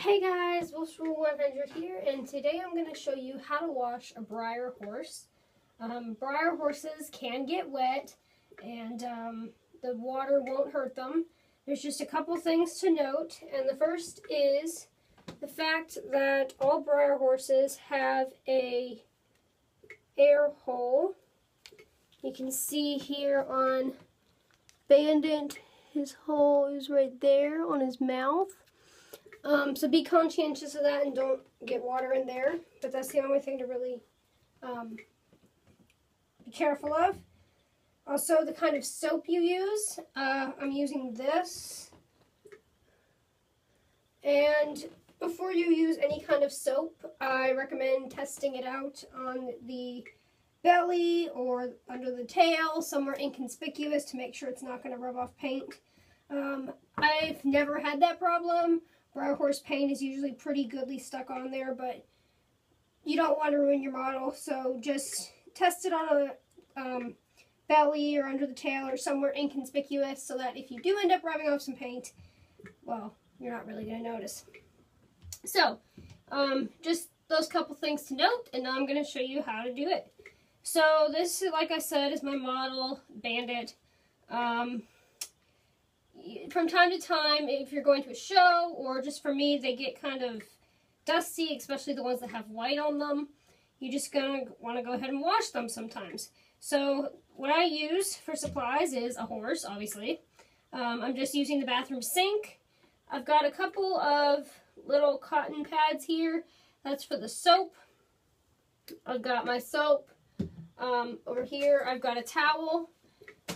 Hey guys, Wolfsrule100 here, and today I'm going to show you how to wash a Breyer horse. Breyer horses can get wet, and the water won't hurt them. There's just a couple things to note, and the first is the fact that all Breyer horses have a air hole. You can see here on Bandit, his hole is right there on his mouth. So be conscientious of that and don't get water in there, but that's the only thing to really be careful of. Also, the kind of soap you use, I'm using this, and before you use any kind of soap, I recommend testing it out on the belly or under the tail, somewhere inconspicuous to make sure it's not going to rub off paint. I've never had that problem. Breyer horse paint is usually pretty goodly stuck on there, but you don't want to ruin your model, so just test it on a belly or under the tail or somewhere inconspicuous so that if you do end up rubbing off some paint, well, you're not really going to notice. So, just those couple things to note, and now I'm going to show you how to do it. So this, like I said, is my model, Bandit. From time to time, if you're going to a show, or just for me, they get kind of dusty, especially the ones that have white on them. You're just going to want to go ahead and wash them sometimes. So what I use for supplies is a horse, obviously. I'm just using the bathroom sink. I've got a couple of little cotton pads here. That's for the soap. I've got my soap. Over here, I've got a towel,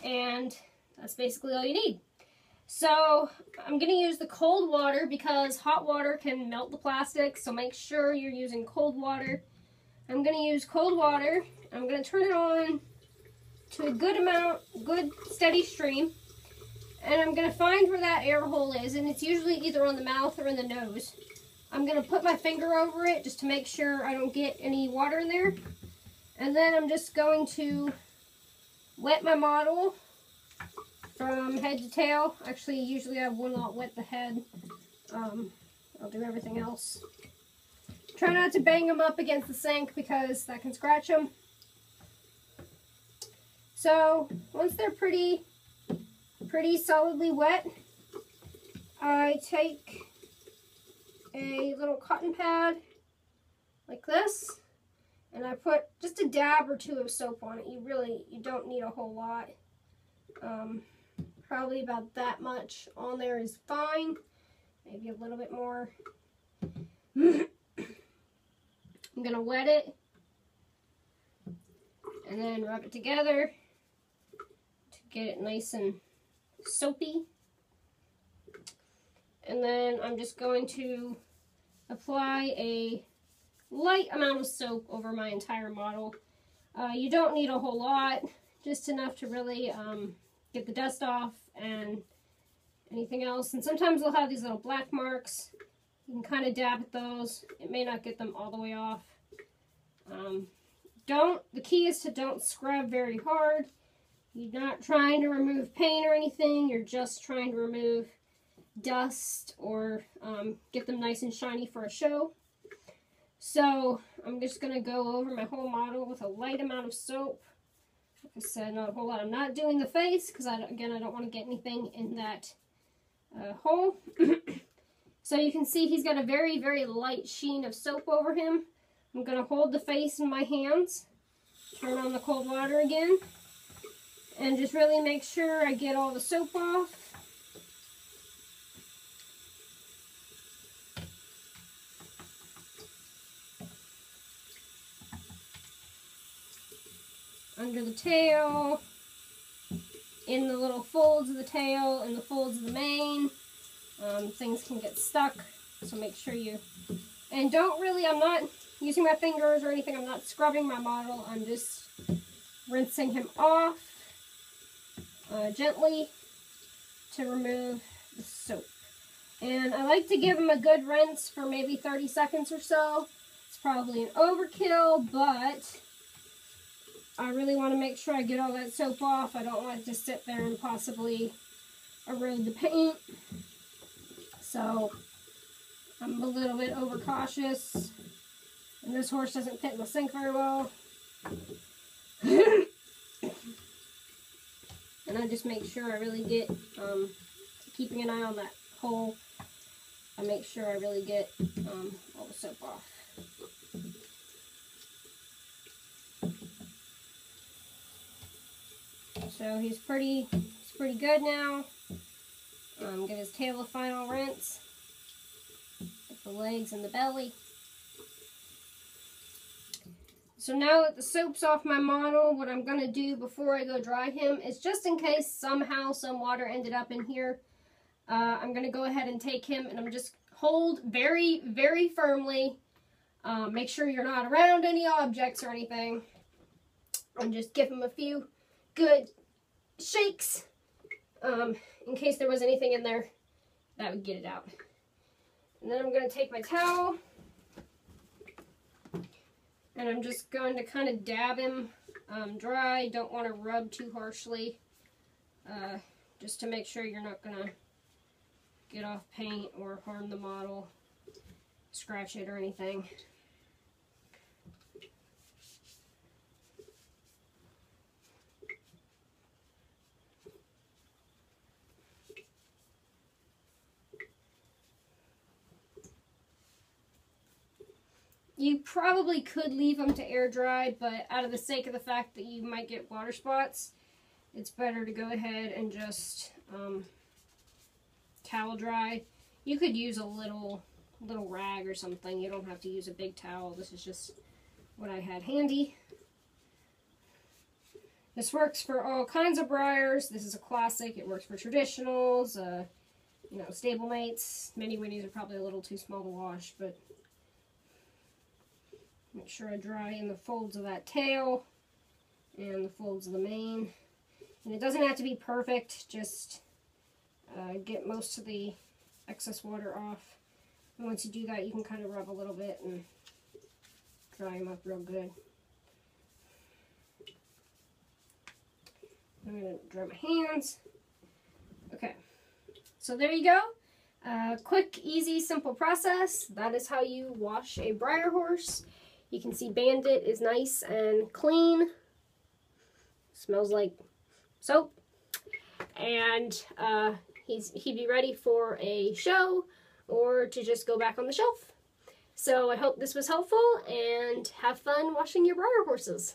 and that's basically all you need. So I'm going to use the cold water because hot water can melt the plastic, so make sure you're using cold water. I'm going to use cold water. I'm going to turn it on to a good steady stream, and I'm going to find where that air hole is, and it's usually either on the mouth or in the nose. I'm going to put my finger over it just to make sure I don't get any water in there, and then I'm just going to wet my model from head to tail. Actually, usually I will not wet the head. I'll do everything else. Try not to bang them up against the sink because that can scratch them. So once they're pretty solidly wet, I take a little cotton pad like this, and I put just a dab or two of soap on it. You don't need a whole lot. Probably about that much on there is fine. Maybe a little bit more. I'm going to wet it and then rub it together to get it nice and soapy. And then I'm just going to apply a light amount of soap over my entire model. You don't need a whole lot, just enough to really get the dust off and anything else. And sometimes they'll have these little black marks. You can kind of dab at those. It may not get them all the way off. The key is to don't scrub very hard. You're not trying to remove paint or anything. You're just trying to remove dust or get them nice and shiny for a show. So I'm just going to go over my whole model with a light amount of soap. Like I said, not a whole lot. I'm not doing the face because, again, I don't want to get anything in that hole. So you can see he's got a very, very light sheen of soap over him. I'm going to hold the face in my hands, turn on the cold water again, and just really make sure I get all the soap off. Under the tail, in the little folds of the tail, in the folds of the mane. Things can get stuck, so make sure you, and I'm not using my fingers or anything, I'm not scrubbing my model, I'm just rinsing him off gently to remove the soap. And I like to give him a good rinse for maybe 30 seconds or so. It's probably an overkill, but I really want to make sure I get all that soap off. I don't want it to sit there and possibly erode the paint. So I'm a little bit overcautious, and this horse doesn't fit in the sink very well. And I just make sure I really get, keeping an eye on that hole, I make sure I really get all the soap off. So he's pretty good now. Give his tail a final rinse. Get the legs and the belly. So now that the soap's off my model, what I'm going to do before I go dry him is, just in case somehow some water ended up in here, I'm going to go ahead and take him and I'm just hold very, very firmly. Make sure you're not around any objects or anything. And just give him a few good shakes in case there was anything in there that would get it out. And then I'm going to take my towel and I'm just going to kind of dab him dry. Don't want to rub too harshly, just to make sure you're not going to get off paint or harm the model, scratch it or anything. You probably could leave them to air dry, but out of the sake of the fact that you might get water spots, it's better to go ahead and just towel dry. You could use a little rag or something. You don't have to use a big towel. This is just what I had handy. This works for all kinds of Breyers. This is a classic. It works for traditionals, you know, stablemates. Mini Winnies are probably a little too small to wash, but make sure I dry in the folds of that tail and the folds of the mane. And it doesn't have to be perfect, just get most of the excess water off. And once you do that, you can kind of rub a little bit and dry them up real good. I'm going to dry my hands. Okay, so there you go. Quick, easy, simple process. That is how you wash a Breyer horse. You can see Bandit is nice and clean. Smells like soap. And he'd be ready for a show or to just go back on the shelf. So I hope this was helpful, and have fun washing your Breyer horses.